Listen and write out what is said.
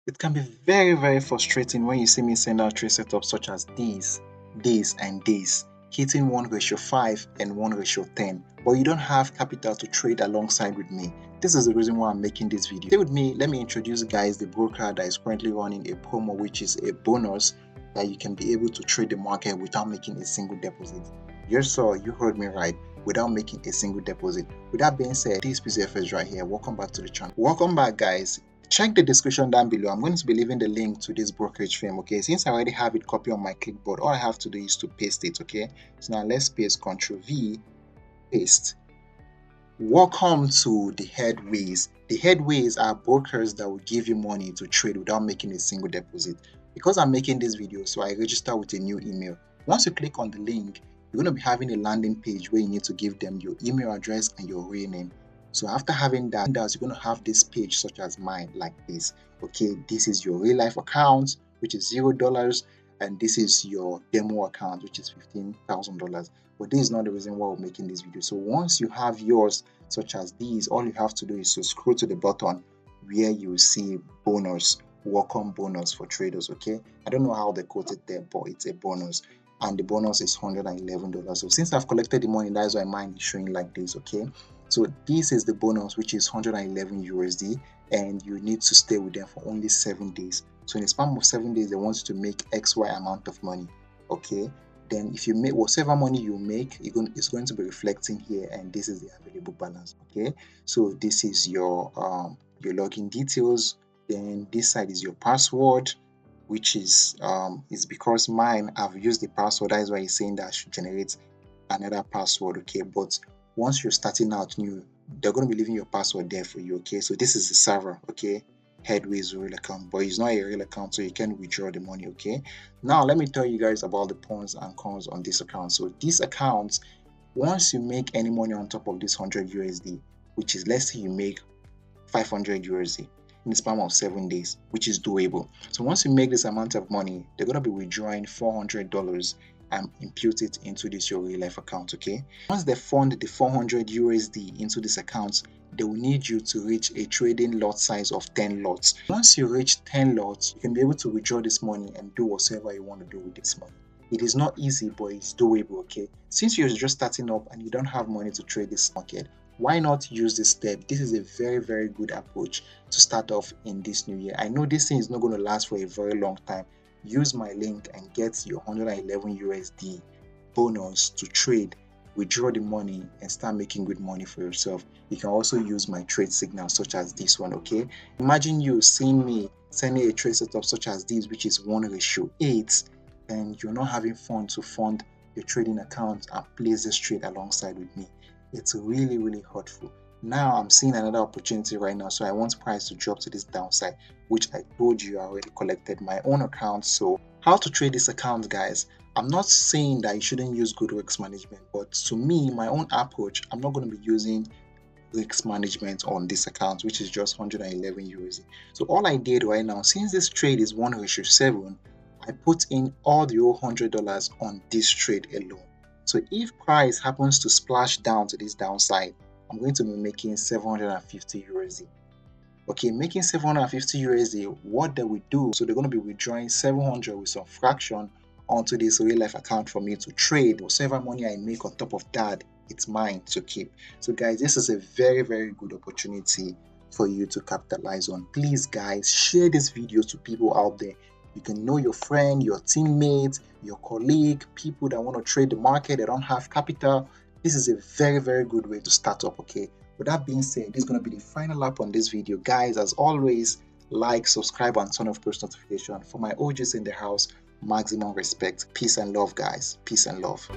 It can be very frustrating when you see me send out trade setups such as these, and these, hitting 1:5 and 1:10, but you don't have capital to trade alongside with me. This is the reason why I'm making this video. Stay with me, let me introduce guys the broker that is currently running a promo, which is a bonus that you can be able to trade the market without making a single deposit. Yes sir, you heard me right, without making a single deposit. With that being said, this PCFS right here, welcome back to the channel. Welcome back guys. Check the description down below. I'm going to be leaving the link to this brokerage firm. Okay, since I already have it copied on my clipboard, all I have to do is to paste it. Okay, so now let's paste Ctrl V, paste. Welcome to the Headways. The Headways are brokers that will give you money to trade without making a single deposit. Because I'm making this video, so I register with a new email. Once you click on the link, you're going to be having a landing page where you need to give them your email address and your real name. So after having that, you're going to have this page such as mine, like this. Okay, this is your real life account, which is $0, and this is your demo account, which is $15,000. But this is not the reason why we're making this video. So once you have yours, such as these, all you have to do is to scroll to the button where you see bonus, welcome bonus for traders. Okay, I don't know how they quote it there, but it's a bonus, and the bonus is $111. So since I've collected the money, that's why mine is showing like this. Okay, so this is the bonus, which is 111 USD, and you need to stay with them for only 7 days. So in the span of 7 days, they want you to make XY amount of money. Okay, then if you make whatever money you make, it's going to be reflecting here, and this is the available balance. Okay, so this is your login details. Then this side is your password, which is because mine, I've used the password. That is why it's saying that I should generate another password. Okay, but once you're starting out new, they're going to be leaving your password there for you. Okay, so this is the server. Okay, Headway's real account, but it's not a real account, so you can withdraw the money. Okay, now let me tell you guys about the pros and cons on this account. So this account, once you make any money on top of this 100 USD, which is, let's say you make 500 USD in the span of 7 days, which is doable. So once you make this amount of money, they're going to be withdrawing $400 and impute it into this your real life account. Okay, once they fund the 400 USD into this account, they will need you to reach a trading lot size of 10 lots. Once you reach 10 lots, you can be able to withdraw this money and do whatever you want to do with this money. It is not easy, but it's doable. Okay, since you're just starting up and you don't have money to trade this market, why not use this step? This is a very good approach to start off in this new year. I know this thing is not going to last for a very long time. Use my link and get your 111 USD bonus to trade, withdraw the money, and start making good money for yourself. You can also use my trade signal such as this one. Okay, imagine you seeing me sending a trade setup such as this, which is 1:8, and you're not having fun to fund your trading account and place this trade alongside with me. It's really hurtful. Now I'm seeing another opportunity right now, so I want price to drop to this downside, which I told you I already collected my own account. So how to trade this account, guys? I'm not saying that you shouldn't use good risk management, but to me, my own approach, I'm not going to be using risk management on this account, which is just 111 USD. So all I did right now, since this trade is 1:7, I put in all the $100 on this trade alone. So if price happens to splash down to this downside, I'm going to be making 750 USD. Okay, making 750 USD, what they will do, so they're going to be withdrawing 700 with some fraction onto this real life account for me to trade. Whatever money I make on top of that, it's mine to keep. So guys, this is a very good opportunity for you to capitalize on. Please guys, share this video to people out there. You can know your friend, your teammate, your colleague, people that want to trade the market, they don't have capital. This is a very good way to start up. Okay, with that being said, this is going to be the final lap on this video. Guys, as always, like, subscribe, and turn off post notification. For my OGs in the house, maximum respect. Peace and love, guys. Peace and love.